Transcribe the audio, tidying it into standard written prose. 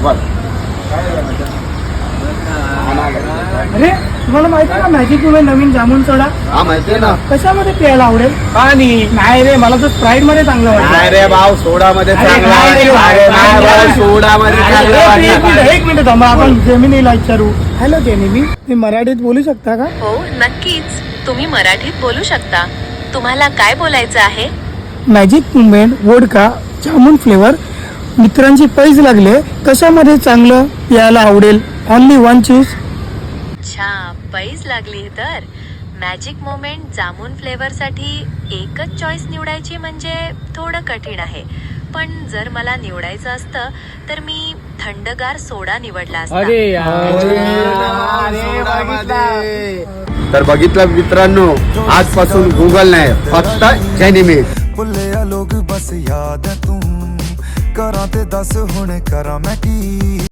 बघ. अरे तुम्हाला माहिती आहे का मॅजिक मुमेंट नवीन जामून सोडा? हा माहिती आहे ना. कशामध्ये प्यायला आवडेल? पाणी. नाही रे, मला तर स्प्राईट मध्ये चांगलं नाही वाटतं. रे भाऊ, सोडामध्ये अरे चांगलं नाही रे, वाटतं. अरे नाही भाऊ, सोडामध्ये चांगलं वाटतं. एक मिनिट थांबा, आपण जेमिनीला विचारू. हॅलो जेमिनी, मी मराठीत बोलू शकता का? हो नक्कीच, तुम्ही मराठीत बोलू शकता. तुम्हाला काय बोलायचं आहे? Magic moment vodka jamun flavour मित्रांची पैज लागले, कशामध्ये चांगलं प्यायला आवडेल? Only one choose. अच्छा, पैज लागली तर मॅजिक मोमेंट जामून फ्लेवरसाठी एकच चॉईस निवडायची म्हणजे थोडं कठीण आहे. पण जर मला निवडायचं असतं तर मी थंडगार सोडा निवडला असता. तर बघितलं मित्रांनो, आजपासून गुगल नाही, फक्त जेनिमिक्स. भुल्लिया लोग बस याद है तू करा ते दस हुण करा मैं की